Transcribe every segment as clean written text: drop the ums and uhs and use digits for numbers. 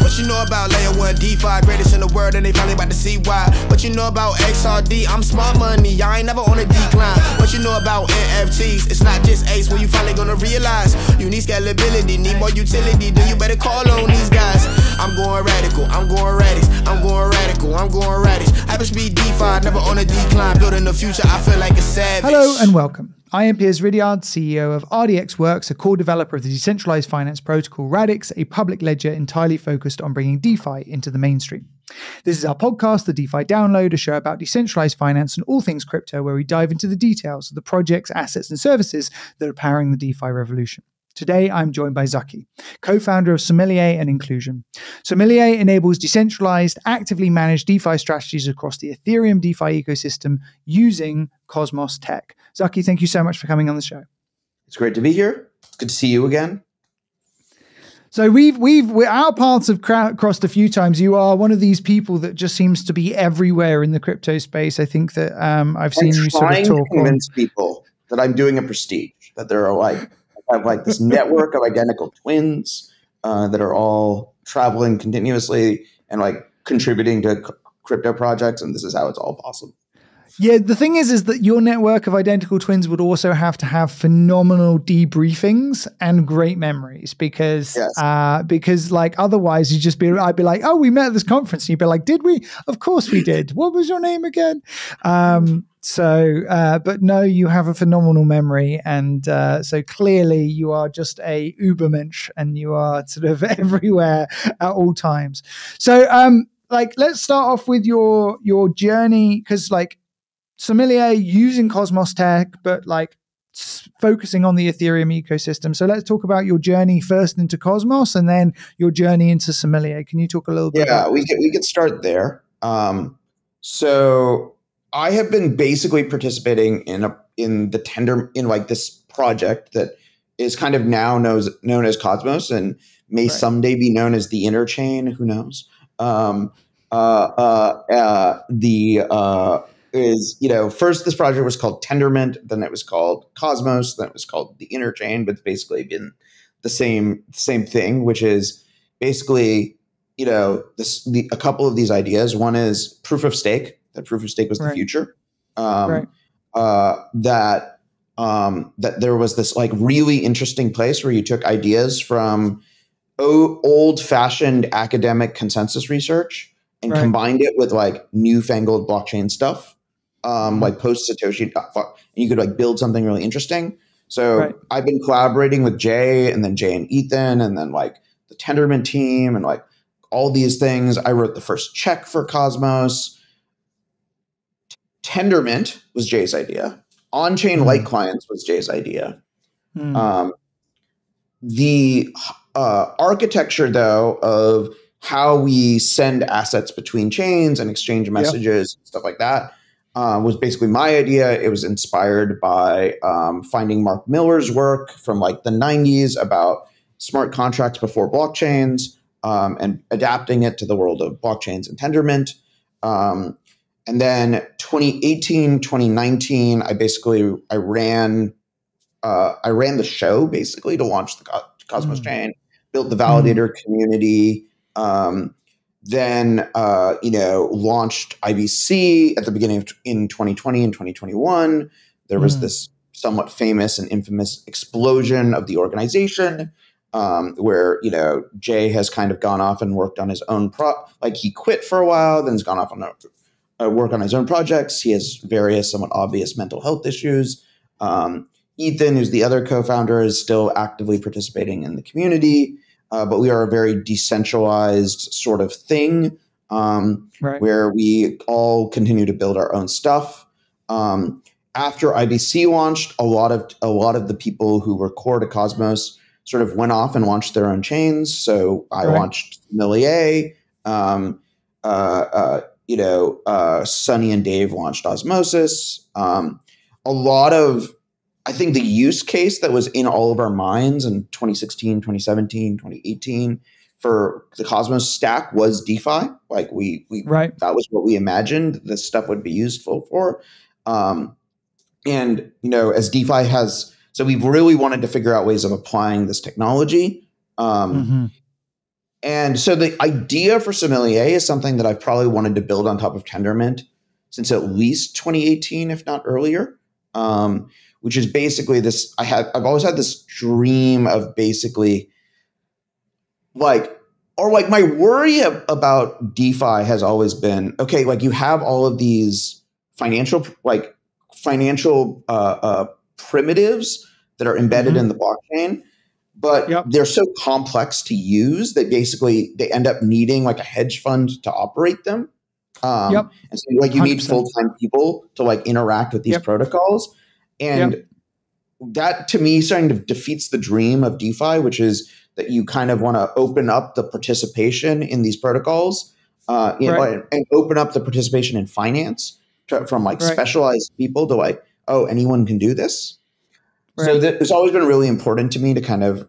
What you know about layer 1 DeFi, greatest in the world, and they finally about to see why. What you know about XRD, I'm smart money, I ain't never on a decline. What you know about NFTs, it's not just Ace, when you finally gonna realize you need scalability, need more utility, then you better call on these guys. I'm going radical, I'm going radish, I'm going radical, I'm going radish. Hyperspeed DeFi, never on a decline, building the future, I feel like a savage. Hello and welcome. I am Piers Ridyard, CEO of RDX Works, a core developer of the decentralized finance protocol Radix, a public ledger entirely focused on bringing DeFi into the mainstream. This is our podcast, The DeFi Download, a show about decentralized finance and all things crypto, where we dive into the details of the projects, assets, and services that are powering the DeFi revolution. Today, I'm joined by Zaki, co-founder of Sommelier and Inclusion. Sommelier enables decentralized, actively managed DeFi strategies across the Ethereum DeFi ecosystem using Cosmos tech. Zaki, thank you so much for coming on the show. It's great to be here. Good to see you again. So our paths have crossed a few times. You are one of these people that just seems to be everywhere in the crypto space. I think that I've seen you sort of talk to convince people that I'm doing a prestige, that there are I have like this network of identical twins that are all traveling continuously and like contributing to crypto projects, and this is how it's all possible. Yeah, the thing is that your network of identical twins would also have to have phenomenal debriefings and great memories because like otherwise I'd be like, oh, we met at this conference. And you'd be like, did we? Of course we did. What was your name again? But no, you have a phenomenal memory. And so clearly you are just a Ubermensch and you are sort of everywhere at all times. So let's start off with your journey, because Sommelier using Cosmos tech, but focusing on the Ethereum ecosystem. So let's talk about your journey first into Cosmos and then your journey into Sommelier. Can you talk a little bit about we could start there. So I have been basically participating in this project that is kind of now known as Cosmos and may someday be known as the Interchain. Who knows? First this project was called Tendermint, then it was called Cosmos, then it was called the Interchain, but it's basically been the same thing, which is basically, a couple of these ideas. One is proof of stake. That proof of stake was the future. That there was this really interesting place where you took ideas from old-fashioned academic consensus research and combined it with newfangled blockchain stuff, like post Satoshi, and you could build something really interesting. So I've been collaborating with Jay and Ethan and then the Tendermint team and all these things. I wrote the first check for Cosmos. Tendermint was Jay's idea. On-chain light clients was Jay's idea. The architecture, though, of how we send assets between chains and exchange messages, stuff like that, was basically my idea. It was inspired by finding Mark Miller's work from the 90s about smart contracts before blockchains and adapting it to the world of blockchains and Tendermint. And then 2018, 2019, I ran the show basically to launch the Cosmos chain, built the validator community, then launched IBC at the beginning in 2020 and 2021. There was this somewhat famous and infamous explosion of the organization, where Jay has kind of gone off and worked on his own he quit for a while, then has gone off on work on his own projects. He has various somewhat obvious mental health issues. Ethan, who's the other co-founder, is still actively participating in the community. But we are a very decentralized sort of thing, where we all continue to build our own stuff. After IBC launched, a lot of the people who were core to Cosmos sort of went off and launched their own chains. So I launched Sommelier. Sunny and Dave launched Osmosis. I think the use case that was in all of our minds in 2016, 2017, 2018 for the Cosmos stack was DeFi. That was what we imagined this stuff would be useful for. And as DeFi has So we've really wanted to figure out ways of applying this technology. And so the idea for Sommelier is something that I've probably wanted to build on top of Tendermint since at least 2018, if not earlier, which is basically this. I've always had this dream of basically my worry about DeFi has always been, okay, like you have all of these financial primitives that are embedded in the blockchain, but they're so complex to use that basically they end up needing like a hedge fund to operate them. And so like you 100%. Need full-time people to like interact with these protocols. And that to me kind of defeats the dream of DeFi, which is that you kind of want to open up the participation in these protocols and open up the participation in finance from like specialized people to like, oh, anyone can do this. So it's always been really important to me to kind of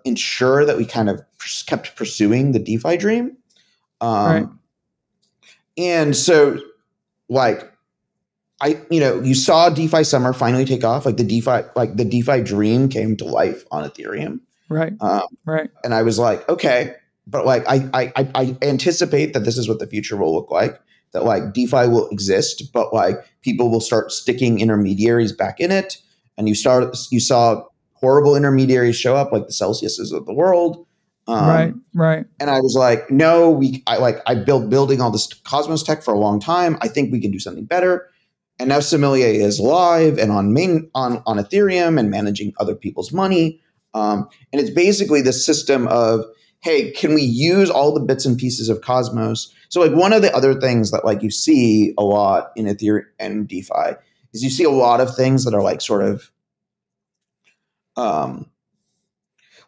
ensure that we kind of kept pursuing the DeFi dream. And so like, you saw DeFi Summer finally take off. Like the DeFi dream came to life on Ethereum. And I was like, okay, but like, I anticipate that this is what the future will look like, that like DeFi will exist, but like people will start sticking intermediaries back in it. And you saw horrible intermediaries show up, like the Celsiuses of the world. And I was like, no, I building all this Cosmos tech for a long time. I think we can do something better. And now Sommelier is live and on Ethereum and managing other people's money. And it's basically this system of, hey, can we use all the bits and pieces of Cosmos? So like one of the other things that like you see a lot in Ethereum and DeFi is you see a lot of things that are like sort of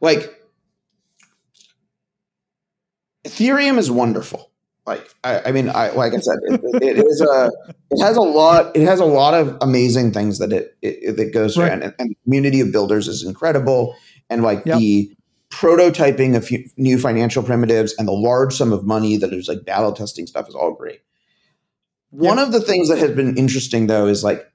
like Ethereum is wonderful. Like like I said, it has a lot of amazing things that it goes through, and the community of builders is incredible, and like the prototyping of new financial primitives and the large sum of money that is like battle testing stuff is all great. One of the things that has been interesting though is like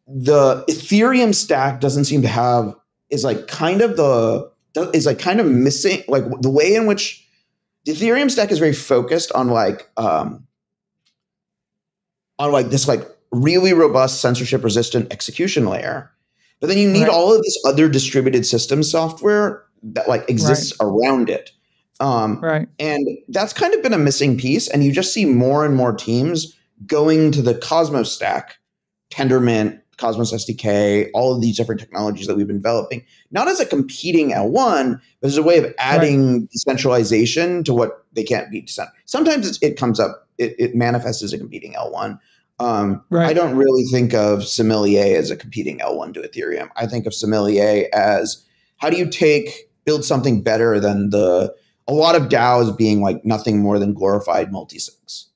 the Ethereum stack doesn't seem to have is kind of missing like the way in which the Ethereum stack is very focused on this like really robust censorship resistant execution layer. But then you need all of this other distributed system software that like exists around it. And that's kind of been a missing piece. And you just see more and more teams going to the Cosmos stack, Tendermint, Cosmos SDK, all of these different technologies that we've been developing, not as a competing L1, but as a way of adding decentralization to what they can't be decentralized. Sometimes it comes up, it manifests as a competing L1. I don't really think of Sommelier as a competing L1 to Ethereum. I think of Sommelier as how do you build something better than a lot of DAOs being like nothing more than glorified multisigs,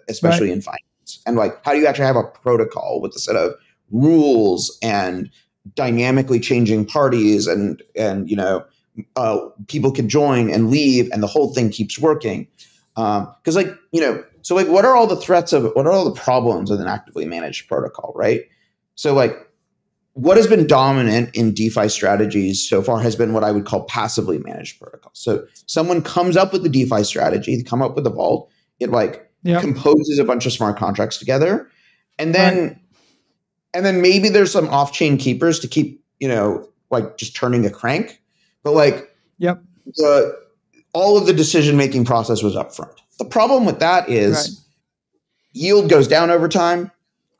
especially in finance. And like, how do you actually have a protocol with a set of rules and dynamically changing parties and people can join and leave and the whole thing keeps working. Cause so like what are all the problems with an actively managed protocol, right? So like what has been dominant in DeFi strategies so far has been what I would call passively managed protocols. So someone comes up with the DeFi strategy, they come up with a vault, it composes a bunch of smart contracts together. And then maybe there's some off-chain keepers to keep, like just turning a crank. But like, all of the decision-making process was up front. The problem with that is yield goes down over time.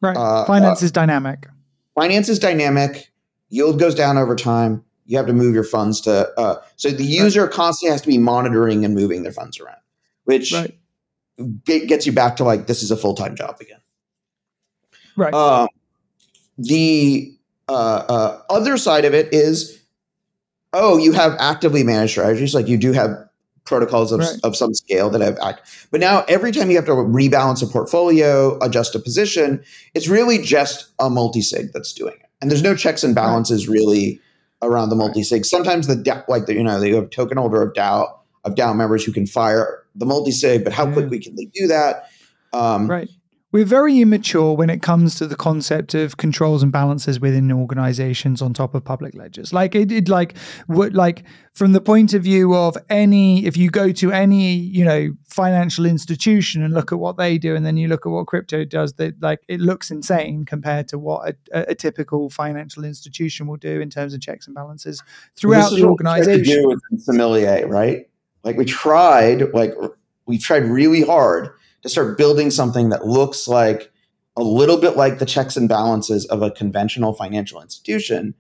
Finance is dynamic. Finance is dynamic. Yield goes down over time. You have to move your funds to so the user constantly has to be monitoring and moving their funds around, which gets you back to like this is a full-time job again. The other side of it is, you have actively managed strategies. Like you do have protocols of some scale that have but now every time you have to rebalance a portfolio, adjust a position, it's really just a multi-sig that's doing it. And there's no checks and balances really around the multi-sig. Sometimes they have token holder of DAO members who can fire the multi-sig, but how quickly can they do that? we're very immature when it comes to the concept of controls and balances within organizations on top of public ledgers. Like from the point of view of if you go to any, financial institution and look at what they do, and then you look at what crypto does, that it looks insane compared to what a typical financial institution will do in terms of checks and balances throughout the organization. With Sommelier, right? We tried really hard to start building something that looks like a little bit like the checks and balances of a conventional financial institution,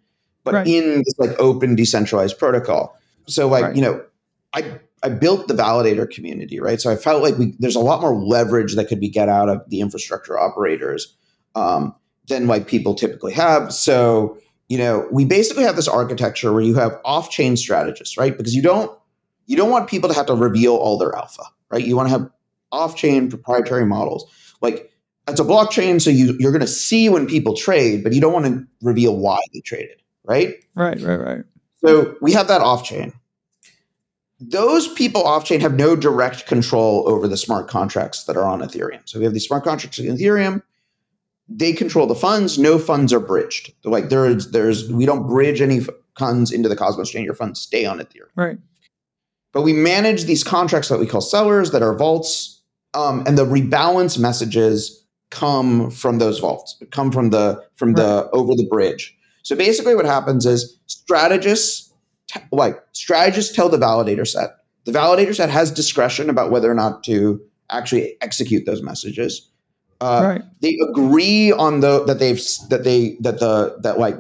but in this open, decentralized protocol. So I built the validator community, right? So I felt like there's a lot more leverage that could be get out of the infrastructure operators than people typically have. So, we basically have this architecture where you have off-chain strategists, right? Because you don't want people to have to reveal all their alpha, right? You want to have off-chain proprietary models. It's a blockchain, so you're going to see when people trade, but you don't want to reveal why they traded, right? Right. So we have that off-chain. Those people off-chain have no direct control over the smart contracts that are on Ethereum. So we have these smart contracts in Ethereum. They control the funds. No funds are bridged. We don't bridge any funds into the Cosmos chain. Your funds stay on Ethereum. Right. But we manage these contracts that we call sellers, that are vaults, and the rebalance messages come from those vaults, come from the over the bridge. So basically, what happens is strategists tell the validator set. The validator set has discretion about whether or not to actually execute those messages. They agree on that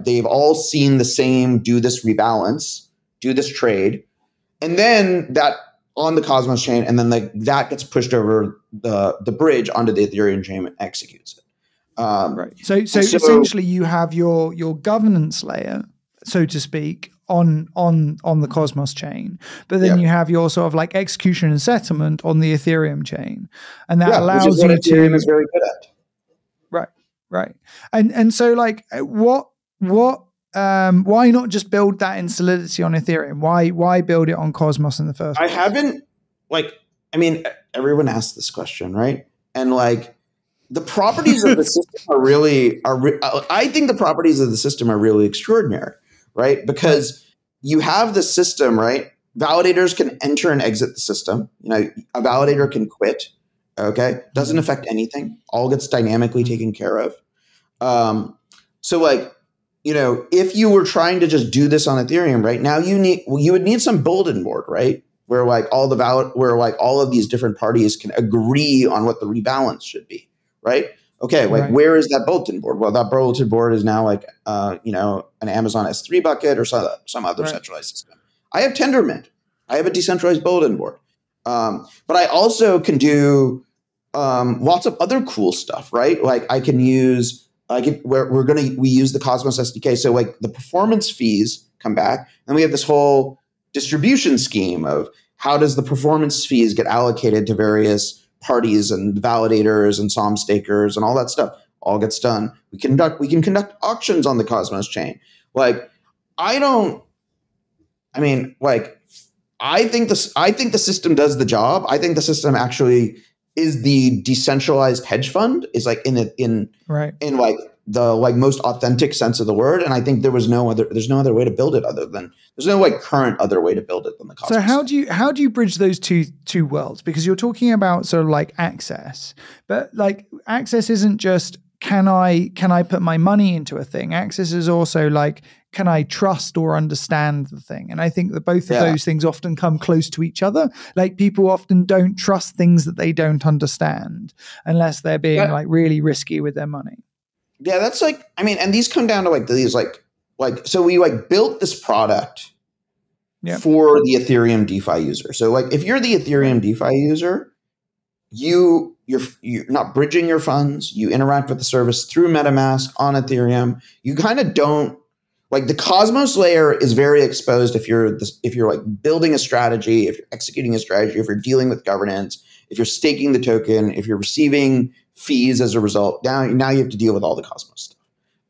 they've all seen the same do this rebalance, do this trade. And then that on the Cosmos chain, and then that gets pushed over the bridge onto the Ethereum chain and executes it. Right. So essentially, you have your governance layer, so to speak, on the Cosmos chain, but then you have your sort of execution and settlement on the Ethereum chain, and that allows which is what you Ethereum to is very good at. Right. And so why not just build that in Solidity on Ethereum? Why build it on Cosmos in the first place? I haven't everyone asks this question, right? And the properties of the system I think the properties of the system are really extraordinary, right? Because you have the system, right? Validators can enter and exit the system. A validator can quit. Okay. Doesn't affect anything. All gets dynamically taken care of. If you were trying to just do this on Ethereum right now, you would need some bulletin board, right? Where all of these different parties can agree on what the rebalance should be, right? Okay, where is that bulletin board? Well, that bulletin board is now an Amazon S3 bucket or some other centralized system. I have Tendermint. I have a decentralized bulletin board. But I also can do lots of other cool stuff, right? I can use we use the Cosmos SDK. So the performance fees come back, and we have this whole distribution scheme of how does the performance fees get allocated to various parties and validators and SOM stakers and all that stuff. All gets done. We can conduct auctions on the Cosmos chain. I think the system does the job. I think the system actually is the decentralized hedge fund, is in the most authentic sense of the word. And I think there's no other way to build it there's no current other way to build it than the Cosmos. So how do you bridge those two worlds? Because you're talking about sort of access, but access isn't just can I put my money into a thing? Access is also can I trust or understand the thing? And I think that both of those things often come close to each other. People often don't trust things that they don't understand unless they're being really risky with their money. Yeah, that's and these come down to these so we built this product for the Ethereum DeFi user. So if you're the Ethereum DeFi user, you're not bridging your funds. You interact with the service through MetaMask on Ethereum. You kind of don't the Cosmos layer is very exposed if you're building a strategy, if you're executing a strategy, if you're dealing with governance, if you're staking the token, if you're receiving fees as a result. Now you have to deal with all the Cosmos stuff.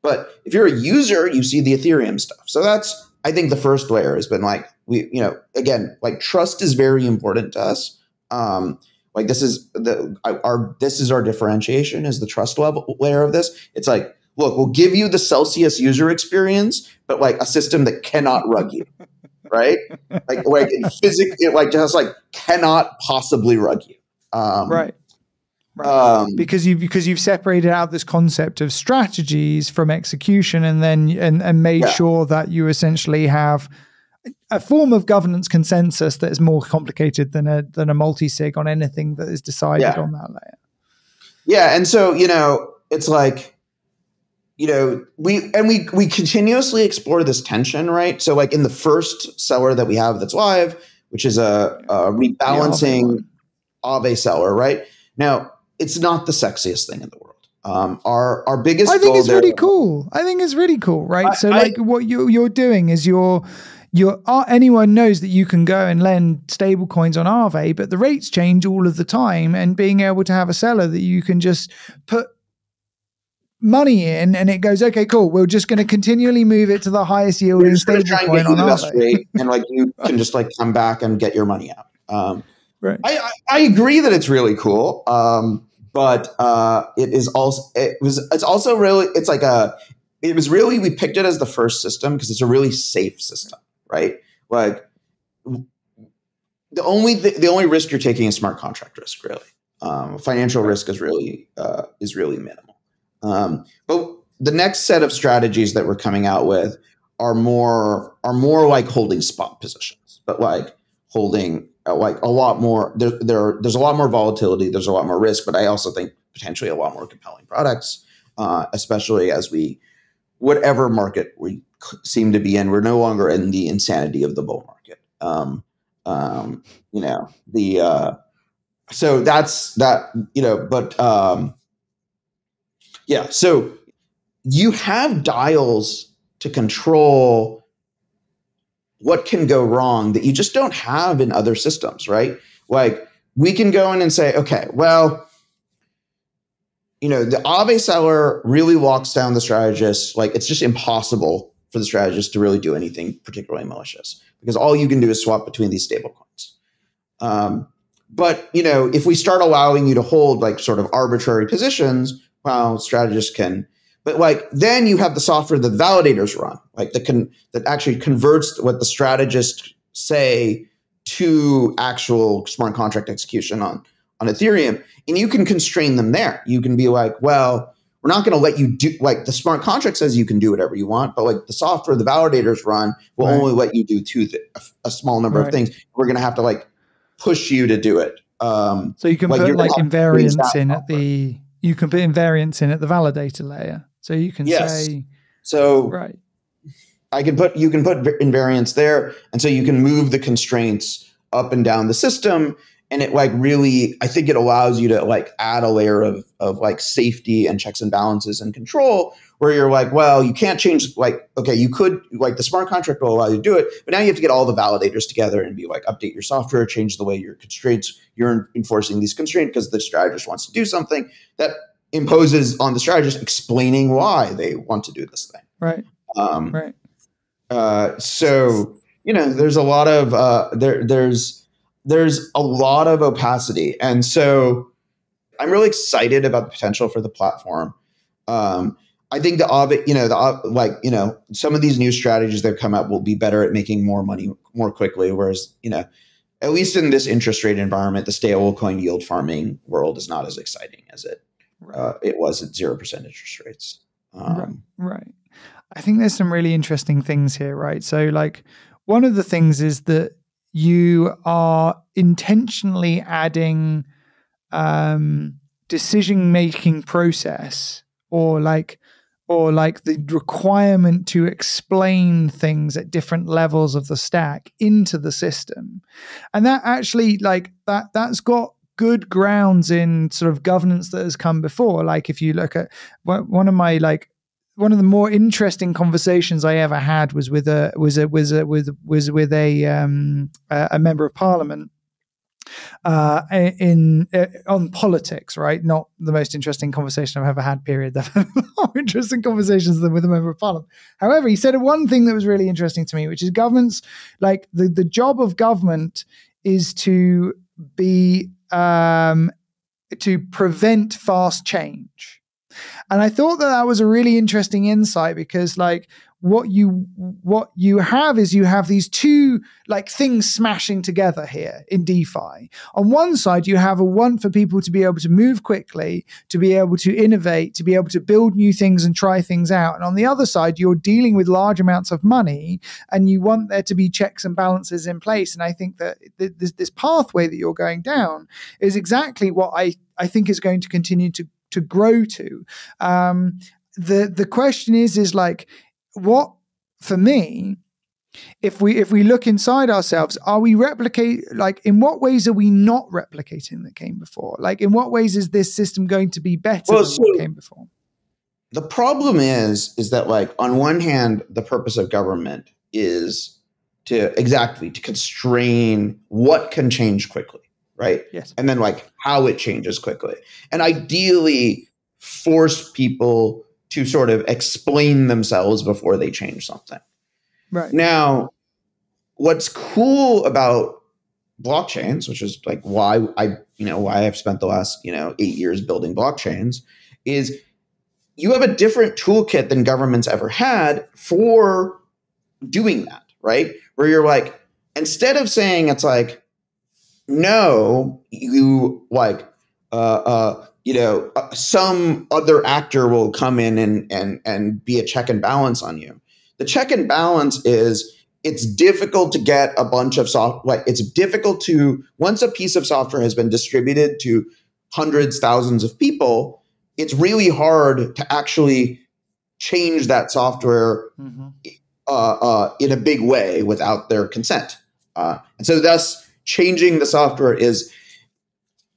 But if you're a user, you see the Ethereum stuff. So that's, I think, the first layer has been again, trust is very important to us. like this is our differentiation is the trust level layer of this. It's like, look, we'll give you the Celsius user experience, but like a system that cannot rug you, right? Like physically, like just like cannot possibly rug you. Right. Because you've separated out this concept of strategies from execution, and then and made sure that you essentially have a form of governance consensus that is more complicated than a multi-sig on anything that is decided on that layer. Yeah, and so it's like we continuously explore this tension, right? So like in the first seller that we have that's live, which is a rebalancing Aave seller, right? Now, it's not the sexiest thing in the world. Our biggest I think it's really cool. I think it's really cool, right? What you're doing is anyone knows that you can go and lend stable coins on Aave, but the rates change all of the time, and being able to have a seller that you can just put money in and it goes, okay, cool, we're just going to continually move it to the highest yielding stable coin on Aave. Rate, and like you can just like come back and get your money out. Right. I agree that it's really cool. But it was really, we picked it as the first system because it's a really safe system, right? Like the only risk you're taking is smart contract risk, really. Financial risk is really minimal. But the next set of strategies that we're coming out with are more like holding spot positions, but like holding like a lot more. There's a lot more volatility. There's a lot more risk, but I also think potentially a lot more compelling products, especially as whatever market we seem to be in, we're no longer in the insanity of the bull market. So that's that. So you have dials to control what can go wrong that you just don't have in other systems, right? Like we can go in and say, okay, well, the Aave seller really locks down the strategist. Like it's just impossible for the strategist to really do anything particularly malicious because all you can do is swap between these stable coins. But if we start allowing you to hold like sort of arbitrary positions, well, strategists can. But like then you have the software that validators run, like that actually converts what the strategists say to actual smart contract execution on Ethereum, and you can constrain them there. You can be like, well, we're not going to let you do, like the smart contract says you can do whatever you want, but like the software the validators run will only let you do a small number of things. We're going to have to like push you to do it. So you can put like invariance in at the. You can put invariance in at the validator layer. So you can say, right. You can put invariance there. And so you can move the constraints up and down the system. And it like really, I think it allows you to like add a layer of like safety and checks and balances and control where you're like, well, you can't change like, okay, you could like the smart contract will allow you to do it, but now you have to get all the validators together and be like, update your software, change the way your constraints, you're enforcing these constraints because the strategist wants to do something that imposes on the strategist explaining why they want to do this thing. Right. So, there's a lot of, there's a lot of opacity. And so I'm really excited about the potential for the platform. I think the Aave, some of these new strategies that come up will be better at making more money more quickly. Whereas, at least in this interest rate environment, the stablecoin yield farming world is not as exciting as it was at 0% interest rates. Right. I think there's some really interesting things here, right? So like one of the things is that you are intentionally adding decision-making process or like the requirement to explain things at different levels of the stack into the system. And that actually like that's got good grounds in sort of governance that has come before. Like if you look at one of the more interesting conversations I ever had was with a member of parliament on politics, right? Not the most interesting conversation I've ever had, period. More interesting conversations than with a member of parliament. However, he said one thing that was really interesting to me, which is governments, like the job of government is to be to prevent fast change. And I thought that that was a really interesting insight, because like what you have is you have these two like things smashing together here in DeFi. On one side, you have a want for people to be able to move quickly, to be able to innovate, to be able to build new things and try things out. And on the other side, you're dealing with large amounts of money, and you want there to be checks and balances in place. And I think that this pathway that you're going down is exactly what I think is going to continue to grow to. The question is like, what, for me, if we look inside ourselves, are we in what ways are we not replicating that came before? Like, in what ways is this system going to be better than what came before? The problem is that, like, on one hand, the purpose of government is to constrain what can change quickly, right? Yes. And then like how it changes quickly. And ideally force people to sort of explain themselves before they change something. Right. Now, what's cool about blockchains, which is like why I've spent the last 8 years building blockchains, is you have a different toolkit than governments ever had for doing that, right? Where you're like, instead of saying it's like, no, you like, some other actor will come in and be a check and balance on you. The check and balance is, it's difficult to get a bunch of it's difficult to, once a piece of software has been distributed to hundreds, thousands of people, it's really hard to actually change that software in a big way without their consent. And so thus changing the software is,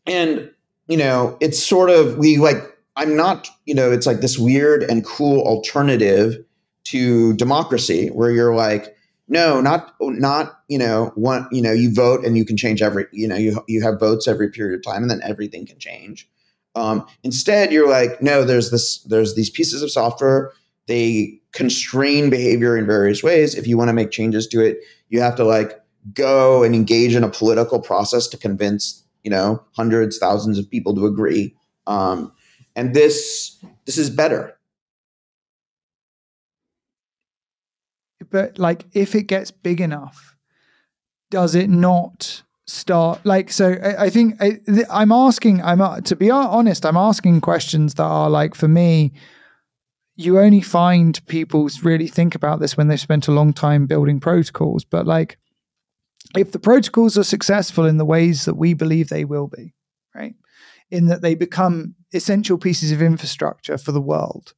and it's sort of, it's like this weird and cool alternative to democracy, where you're like, no, not you vote and you can change you have votes every period of time and then everything can change. Instead, you're like, no, there's these pieces of software, they constrain behavior in various ways. If you want to make changes to it, you have to like go and engage in a political process to convince hundreds, thousands of people to agree. And this is better. But like, if it gets big enough, does it not start like? So I think to be honest, I'm asking questions that are like, for me, you only find people really think about this when they've spent a long time building protocols. But like, if the protocols are successful in the ways that we believe they will be, right, in that they become essential pieces of infrastructure for the world,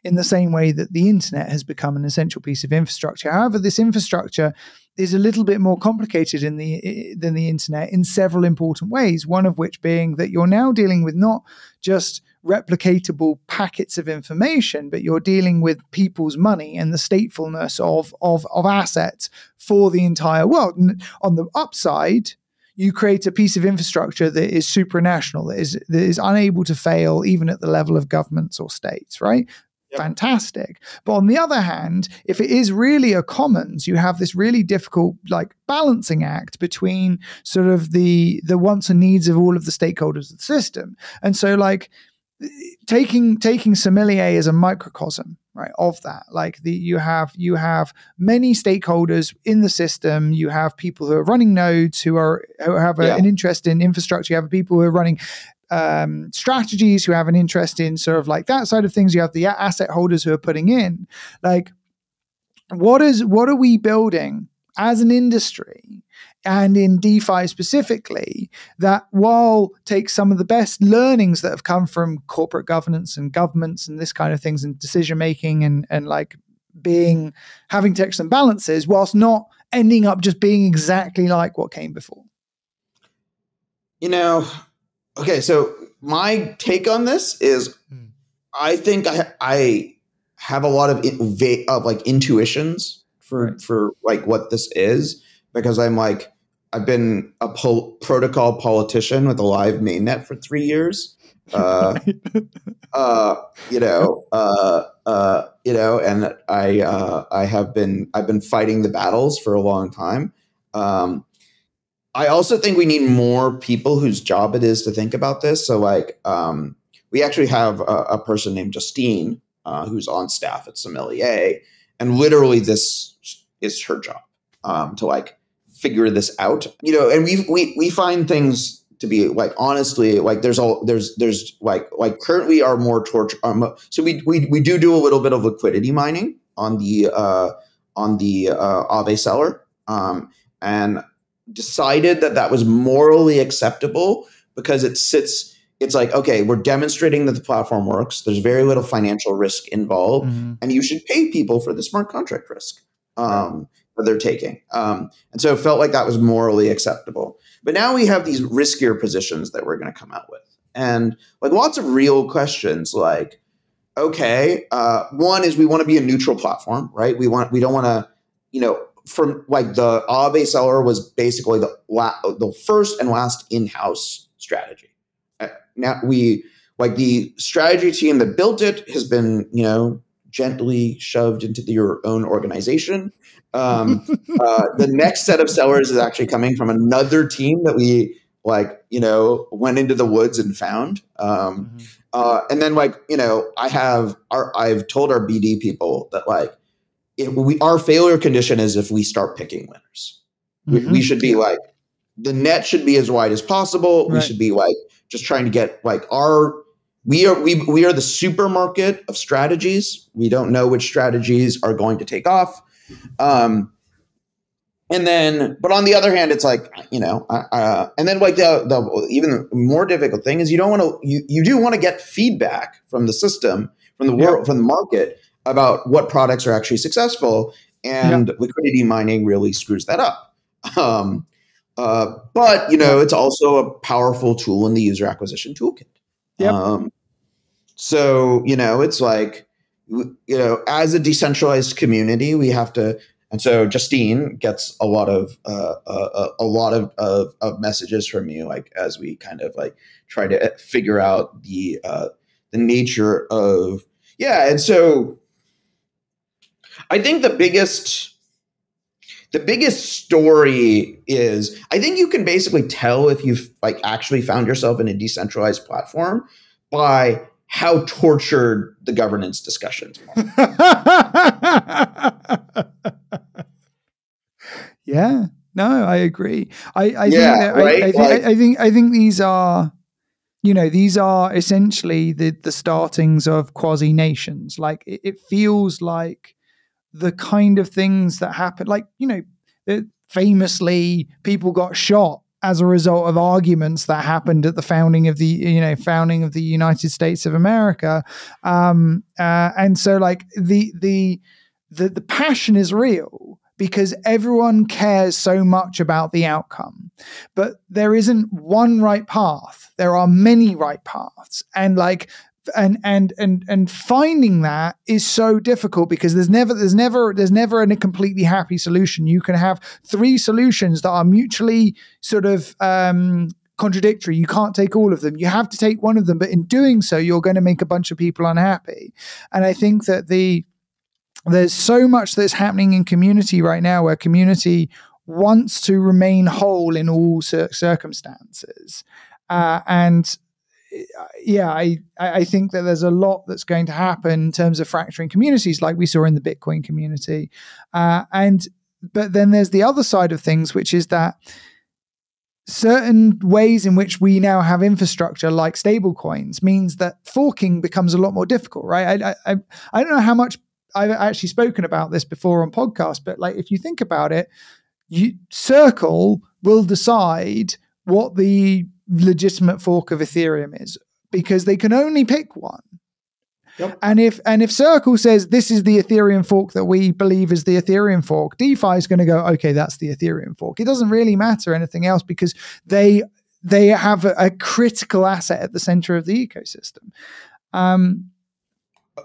in the same way that the internet has become an essential piece of infrastructure. However, this infrastructure is a little bit more complicated than the internet in several important ways, one of which being that you're now dealing with not just replicatable packets of information, but you're dealing with people's money and the statefulness of assets for the entire world. And on the upside, you create a piece of infrastructure that is supranational, that is unable to fail even at the level of governments or states, right? Yep. Fantastic. But on the other hand, if it is really a commons, you have this really difficult like balancing act between sort of the wants and needs of all of the stakeholders of the system. And so like taking Sommelier as a microcosm, right, of that, like you have many stakeholders in the system. You have people who are running nodes who have an interest in infrastructure. You have people who are running strategies, who have an interest in sort of like that side of things. You have the asset holders who are putting in, like, what are we building as an industry and in DeFi specifically, that while takes some of the best learnings that have come from corporate governance and governments and this kind of things and decision making and like having checks and balances, whilst not ending up just being exactly like what came before? Okay, so my take on this is, I think I have a lot of like intuitions for like what this is, because I've been a protocol politician with a live mainnet for 3 years, and I've been fighting the battles for a long time. I also think we need more people whose job it is to think about this. So like, we actually have a person named Justine who's on staff at Sommelier, and literally this is her job to like figure this out. You know, and we find things to be like, honestly, like there's like currently are more torture. So we do a little bit of liquidity mining on the Aave seller, and decided that was morally acceptable because it's like, okay, we're demonstrating that the platform works. There's very little financial risk involved, and you should pay people for the smart contract risk that they're taking. And so it felt like that was morally acceptable. But now we have these riskier positions that we're going to come out with, and like lots of real questions. Like, okay, one is we want to be a neutral platform, right? We don't want to, you know, from like the Aave seller was basically the first and last in-house strategy. Now we like the strategy team that built it has been, you know, gently shoved into your own organization. The next set of sellers is actually coming from another team that we like, you know, went into the woods and found. And then like, you know, I've told our BD people that like, our failure condition is if we start picking winners. We should be like, the net should be as wide as possible. Right. We should be like just trying to get like we are the supermarket of strategies. We don't know which strategies are going to take off. And then, but on the other hand, it's like, you know, and then like the even more difficult thing is you do want to get feedback from the system, from the world, from the market about what products are actually successful, and liquidity mining really screws that up. But you know, it's also a powerful tool in the user acquisition toolkit. So you know, it's like, you know, as a decentralized community, we have to. And so Justine gets a lot of messages from me, like as we kind of like try to figure out the nature of And so I think the biggest story is, I think you can basically tell if you've like actually found yourself in a decentralized platform by how tortured the governance discussions are. Yeah, no, I agree. I think these are, you know, these are essentially the startings of quasi nations. Like it feels like the kind of things that happen, like, you know, famously people got shot as a result of arguments that happened at the founding of the United States of America. And so like the passion is real because everyone cares so much about the outcome, but there isn't one right path. There are many right paths. And like, and finding that is so difficult because there's never a completely happy solution. You can have three solutions that are mutually sort of contradictory. You can't take all of them. You have to take one of them, but in doing so, you're going to make a bunch of people unhappy. And I think that there's so much that's happening in community right now where community wants to remain whole in all circumstances. I think that there's a lot that's going to happen in terms of fracturing communities like we saw in the Bitcoin community. But then there's the other side of things, which is that certain ways in which we now have infrastructure like stable coins means that forking becomes a lot more difficult, right? I don't know how much I've actually spoken about this before on podcasts, but like if you think about it, Circle will decide what the legitimate fork of Ethereum is because they can only pick one. Yep. And if Circle says this is the Ethereum fork that we believe is the Ethereum fork, DeFi is going to go, okay, that's the Ethereum fork. It doesn't really matter anything else because they have a critical asset at the center of the ecosystem.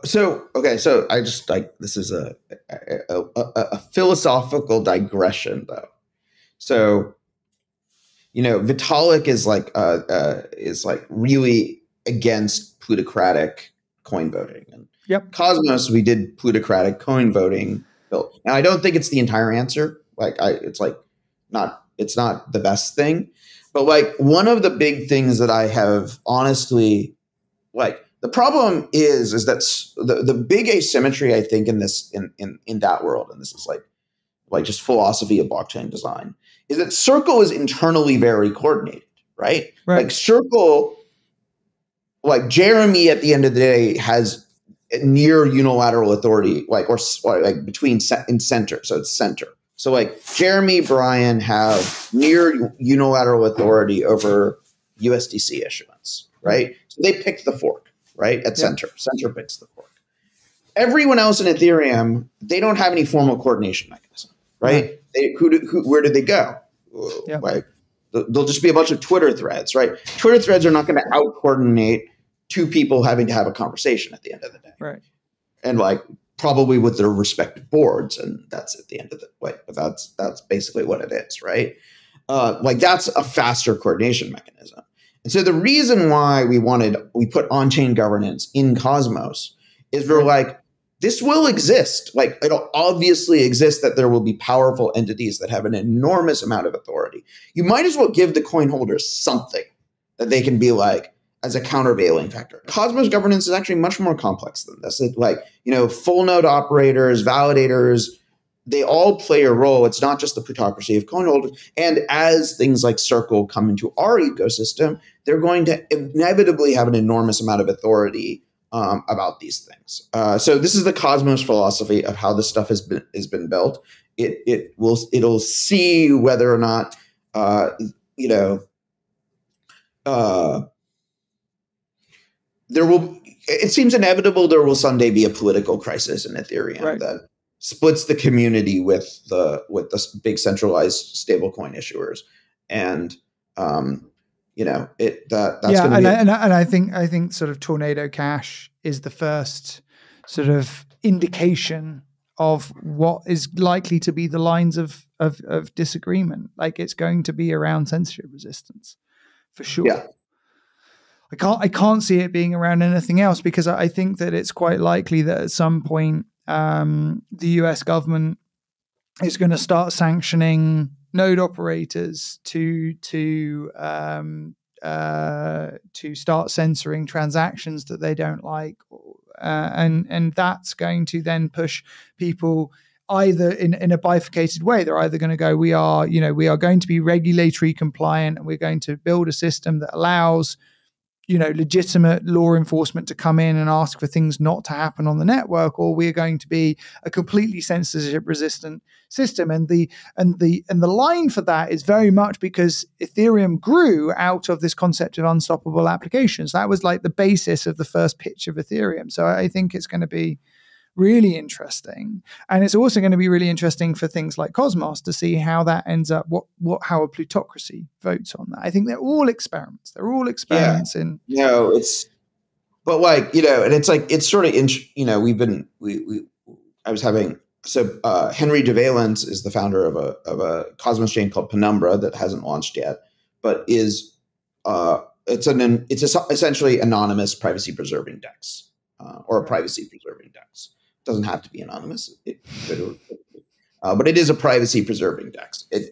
So I just like, this is a philosophical digression though. So, you know, Vitalik is like really against plutocratic coin voting. And Cosmos, we did plutocratic coin voting. Now, I don't think it's the entire answer. It's like it's not the best thing. But like one of the big things that I have honestly, like the problem is that the big asymmetry I think in that world, and this is like just philosophy of blockchain design, is that Circle is internally very coordinated, right? Like Circle, like Jeremy at the end of the day has near unilateral authority, like or like between in center, so it's center. So like Jeremy, Brian have near unilateral authority over USDC issuance, right? So they picked the fork, right? At center. Center picks the fork. Everyone else in Ethereum, they don't have any formal coordination mechanism, right? Where did they go? Like there'll just be a bunch of Twitter threads, right? Twitter threads are not going to out-coordinate two people having to have a conversation at the end of the day. Right. And like probably with their respective boards, and that's at the end of the way. But that's basically what it is, right? Like that's a faster coordination mechanism. And so the reason why we put on-chain governance in Cosmos is we're like, this will exist. Like it'll obviously exist that there will be powerful entities that have an enormous amount of authority. You might as well give the coin holders something that they can be like, as a countervailing factor. Cosmos governance is actually much more complex than this. It, like, full node operators, validators, they all play a role. It's not just the plutocracy of coin holders. And as things like Circle come into our ecosystem, they're going to inevitably have an enormous amount of authority about these things. So this is the Cosmos philosophy of how this stuff has been built. It'll see whether or not it seems inevitable there will someday be a political crisis in Ethereum that splits the community with the big centralized stablecoin issuers, and I think sort of Tornado Cash is the first sort of indication of what is likely to be the lines of disagreement. Like it's going to be around censorship resistance for sure. Yeah. I can't see it being around anything else, because I think that it's quite likely that at some point the US government is going to start sanctioning node operators to start censoring transactions that they don't like, and that's going to then push people either in a bifurcated way. They're either going to go, we are going to be regulatory compliant, and we're going to build a system that allows legitimate law enforcement to come in and ask for things not to happen on the network, or we're going to be a completely censorship resistant system. And the line for that is very much because Ethereum grew out of this concept of unstoppable applications. That was like the basis of the first pitch of Ethereum. So I think it's going to be really interesting. And it's also going to be really interesting for things like Cosmos to see how that ends up, how a plutocracy votes on that. I think they're all experiments. But like, and it's like, it's sort of, Henry de Valence is the founder of a Cosmos chain called Penumbra that hasn't launched yet, but is, it's essentially anonymous privacy preserving DEX, or a privacy preserving DEX. Doesn't have to be anonymous, but it is a privacy preserving DEX. It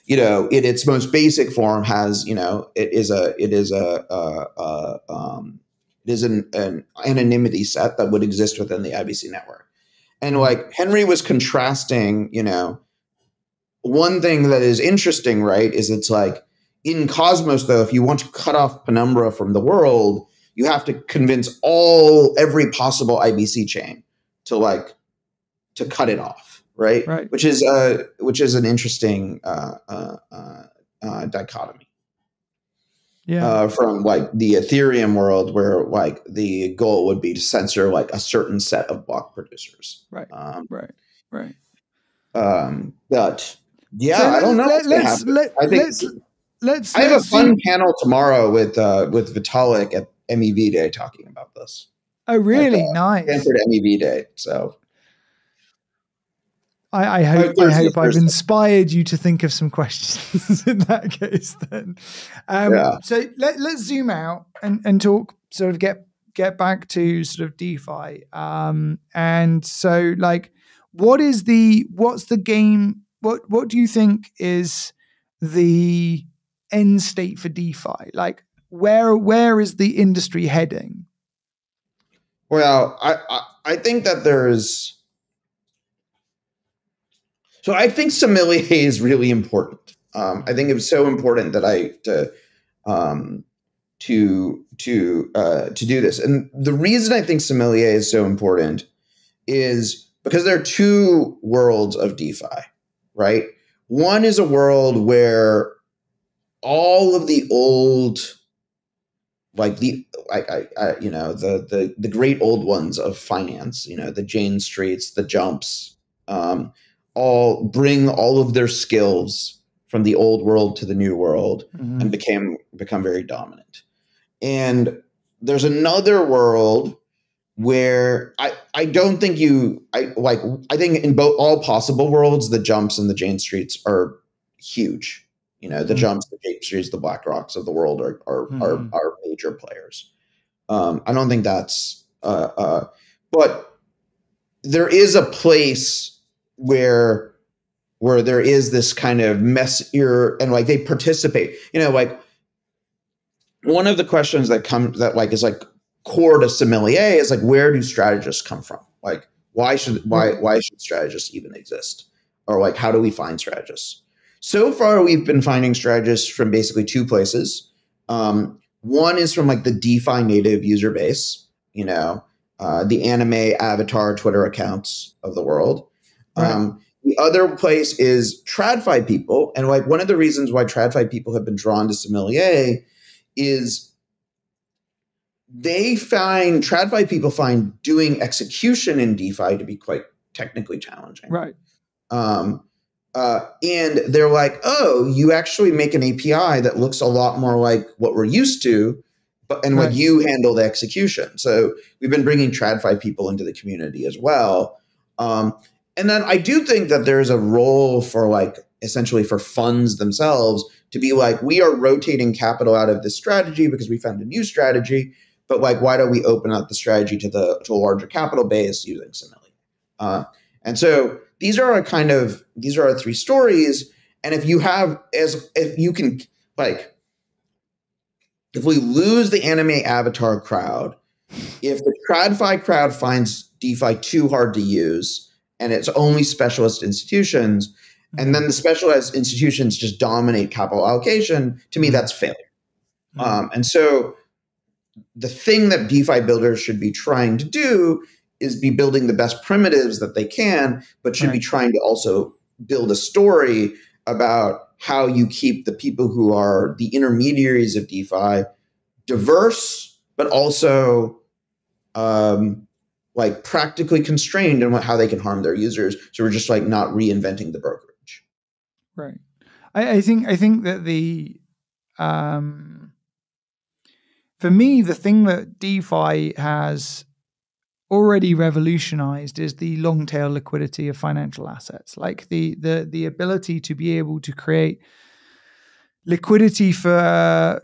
in its most basic form has it is an anonymity set that would exist within the IBC network. And like Henry was contrasting, one thing that is interesting, right, is it's like in Cosmos though, if you want to cut off Penumbra from the world, you have to convince every possible IBC chain to cut it off, right? Which is an interesting dichotomy. Yeah. From like the Ethereum world, where like the goal would be to censor like a certain set of block producers. Right. But yeah, so I don't know. I have a fun panel tomorrow with Vitalik at MEV Day talking about this. Oh, really? Nice. Stanford MEV Day. So I hope I've inspired you to think of some questions in that case then. So let's zoom out and talk, sort of get back to sort of DeFi. And so like, what's the game what do you think is the end state for DeFi? Like, where is the industry heading? Well, I think that I think sommelier is really important. I think it was so important that to do this. And the reason I think sommelier is so important is because there are two worlds of DeFi, right? One is a world where all of the old, the great old ones of finance, the Jane Streets, the Jumps, all bring all of their skills from the old world to the new world and become very dominant. And there's another world where I don't think I think in all possible worlds, the Jumps and the Jane Streets are huge. The Jumps, the Jane Streets, the BlackRocks of the world are major players. I don't think that's, but there is a place where there is this kind of messier and they participate. One of the questions that is core to sommelier is where do strategists come from? Why should strategists even exist? Or how do we find strategists? So far, we've been finding strategists from basically two places. One is from the DeFi native user base, the anime avatar Twitter accounts of the world. Right. The other place is TradFi people. And one of the reasons why TradFi people have been drawn to sommelier is TradFi people find doing execution in DeFi to be quite technically challenging. Right. And they're oh, you actually make an API that looks a lot more like what we're used to, and you handle the execution. So we've been bringing TradFi people into the community as well. And then I do think that there's a role for essentially for funds themselves to be we are rotating capital out of this strategy because we found a new strategy, but why don't we open up the strategy to a larger capital base using sommelier? And so these are our three stories. And if we lose the anime avatar crowd, if the TradFi crowd finds DeFi too hard to use and it's only specialist institutions, and then the specialized institutions just dominate capital allocation, to me, that's failure. And so the thing that DeFi builders should be trying to do is be building the best primitives that they can, but should be trying to also build a story about how you keep the people who are the intermediaries of DeFi diverse, but also practically constrained in how they can harm their users. So we're just not reinventing the brokerage. Right. I think that for me, the thing that DeFi has already revolutionized is the long tail liquidity of financial assets, the ability to be able to create liquidity for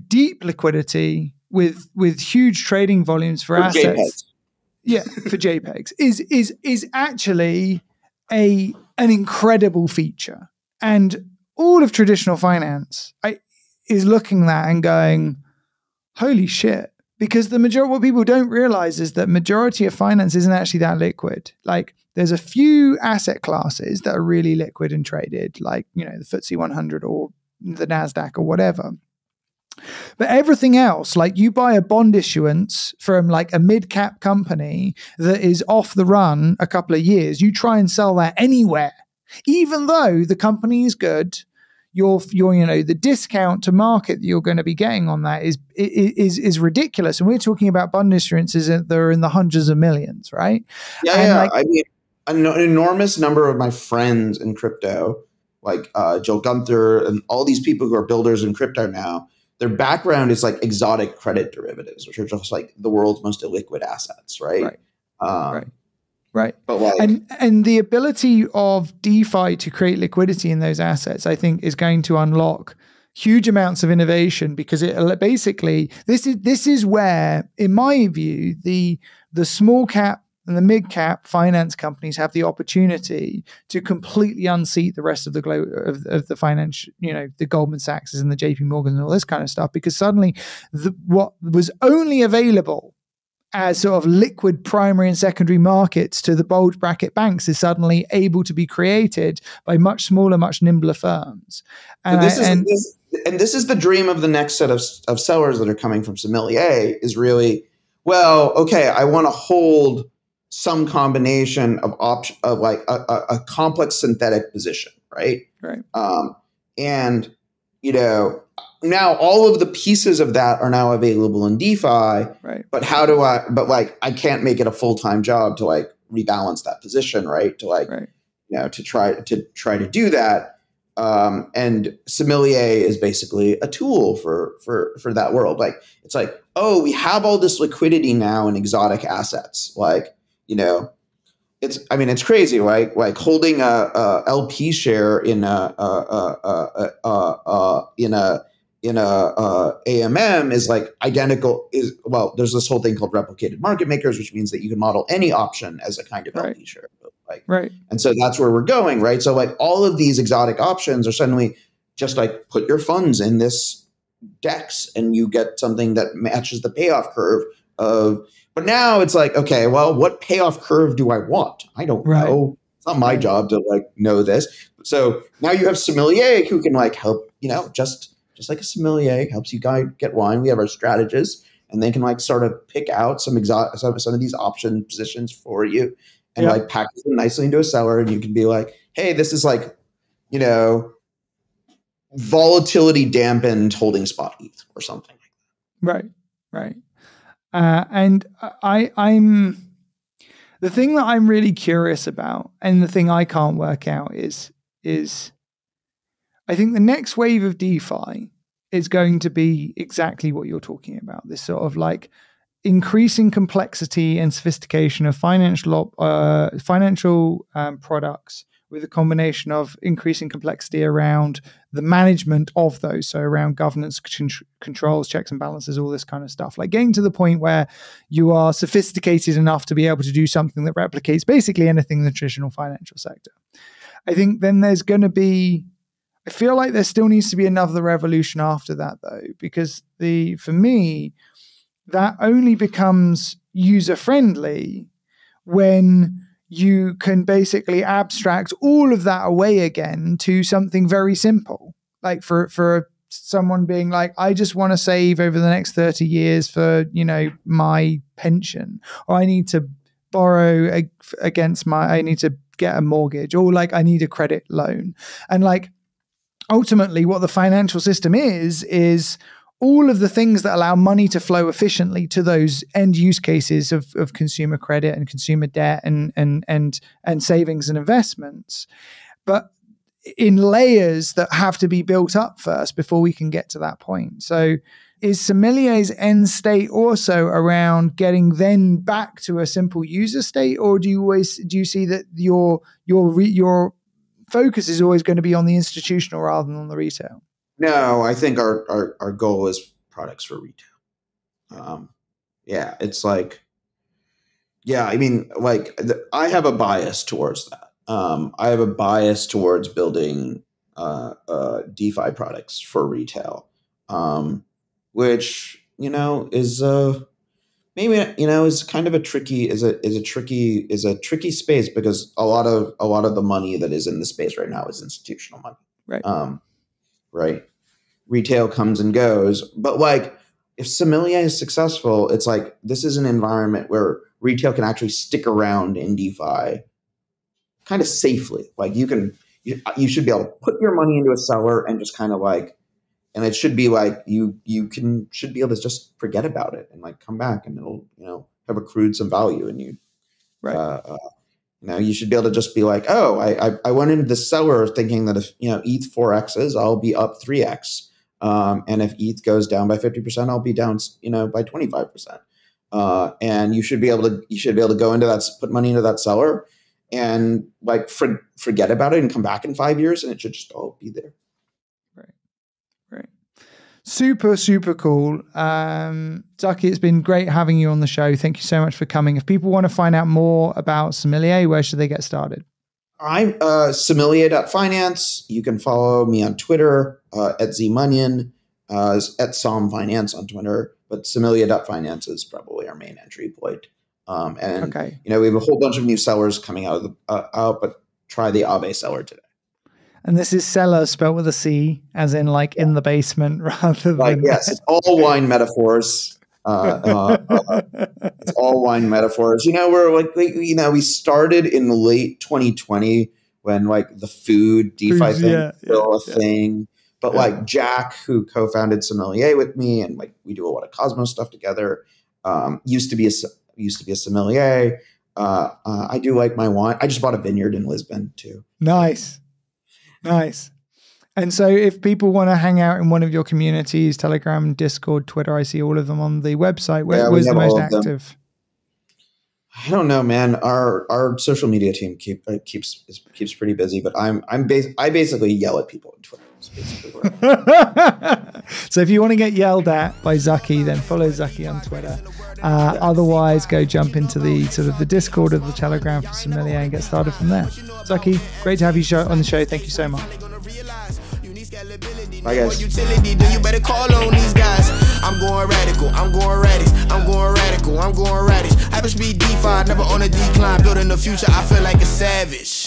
deep liquidity with huge trading volumes for assets. JPEGs. Yeah, for JPEGs is actually an incredible feature, and all of traditional finance is looking at that and going, holy shit. Because what people don't realize is that majority of finance isn't actually that liquid. There's a few asset classes that are really liquid and traded, the FTSE 100 or the NASDAQ or whatever. But everything else, you buy a bond issuance from a mid-cap company that is off the run a couple of years, you try and sell that anywhere, even though the company is good. The discount to market that you're going to be getting on that is ridiculous. And we're talking about bond issuances that are in the hundreds of millions, right? Yeah. I mean, an enormous number of my friends in crypto, Joe Gunther and all these people who are builders in crypto now, their background is exotic credit derivatives, which are just the world's most illiquid assets, right? Right. But and the ability of DeFi to create liquidity in those assets, I think, is going to unlock huge amounts of innovation, because it basically this is where, in my view, the small cap and the mid-cap finance companies have the opportunity to completely unseat the rest of the globe of the finance, the Goldman Sachs and the JP Morgan and all this kind of stuff, because suddenly what was only available as sort of liquid primary and secondary markets to the bulge bracket banks is suddenly able to be created by much smaller, much nimbler firms. And this is the dream of the next set of sellers that are coming from Sommelier is really, well, okay, I want to hold some combination of like a complex synthetic position, right? Right. And, now all of the pieces of that are now available in DeFi, right? But I can't make it a full-time job to like rebalance that position, right? To like, right. To try to do that. And Sommelier is basically a tool for that world. Like, it's like, oh, we have all this liquidity now in exotic assets. Like, it's crazy, right? Like holding a LP share in a AMM is like identical. There's this whole thing called replicated market makers, which means that you can model any option as a kind of LP share. Right. And so that's where we're going, right? So like all of these exotic options are suddenly just like put your funds in this DEX and you get something that matches the payoff curve of. But now it's like, okay, well, what payoff curve do I want? I don't know. It's not my job to like know this. So now you have Sommelier who can like help, just like a sommelier helps you get wine. We have our strategists, and they can like sort of pick out some of these option positions for you, and like package them nicely into a seller. And you can be like, hey, this is like, volatility dampened holding spot ETH or something. Right. And I'm the thing that I'm really curious about, and the thing I can't work out is I think the next wave of DeFi is going to be exactly what you're talking about. This sort of like increasing complexity and sophistication of financial products, with a combination of increasing complexity around the management of those. So around governance, controls, checks and balances, all this kind of stuff. Like getting to the point where you are sophisticated enough to be able to do something that replicates basically anything in the traditional financial sector. I think then there's going to be, I feel like there still needs to be another revolution after that though, because for me, that only becomes user-friendly when you can basically abstract all of that away again to something very simple. Like for someone being like, I just want to save over the next 30 years for, my pension, or I need to borrow I need to get a mortgage, or like I need a credit loan. And like, ultimately what the financial system is all of the things that allow money to flow efficiently to those end use cases of consumer credit and consumer debt and savings and investments, but in layers that have to be built up first before we can get to that point. So is Sommelier's end state also around getting then back to a simple user state, or do you see that your focus is always going to be on the institutional rather than on the retail? No, I think our goal is products for retail. It's like, I have a bias towards that. I have a bias towards building DeFi products for retail, which is maybe is kind of a tricky space, because a lot of the money that is in the space right now is institutional money. Right. Right. Retail comes and goes. But like, if Sommelier is successful, it's like, this is an environment where retail can actually stick around in DeFi kind of safely. Like you should be able to put your money into a seller and just kind of like, and it should be like, you should be able to just forget about it and like come back, and it'll, have accrued some value in you. Right. You should be able to just be like, oh, I went into the seller thinking that if, ETH 4Xs, I'll be up 3X. And if ETH goes down by 50%, I'll be down, by 25%. And you should be able to go into that, put money into that seller and like forget about it and come back in 5 years, and it should just all be there. Right. Super, super cool. Zaki, it's been great having you on the show. Thank you so much for coming. If people want to find out more about Sommelier, where should they get started? I'm sommelier.finance. You can follow me on Twitter at zmunion, at somfinance on Twitter, but sommelier.finance is probably our main entry point. And we have a whole bunch of new sellers coming out but try the Ave cellar today. And this is cellar spelled with a C, as in like in the basement, rather than yes, it's all wine metaphors. It's all wine metaphors. We started in late 2020 when like the food DeFi thing was still a thing. But Jack, who co-founded Sommelier with me, and like we do a lot of Cosmos stuff together, used to be a sommelier. I do like my wine. I just bought a vineyard in Lisbon too. Nice. And so if people want to hang out in one of your communities, Telegram, Discord, Twitter, I see all of them on the website. Where's the most active? I don't know, man. Our social media team keeps pretty busy, but I basically yell at people on Twitter. So if you want to get yelled at by Zaki, then follow Zaki on Twitter. Otherwise, go jump into the sort of the Discord or the Telegram for Sommelier and get started from there. Zaki, great to have you on the show. Thank you so much. Bye, guys. Utility, then you better call on these guys. I'm going radical, I'm going radish, I'm going radical, I'm going radish. Hyperspeed DeFi, never on a decline, building the future, I feel like a savage.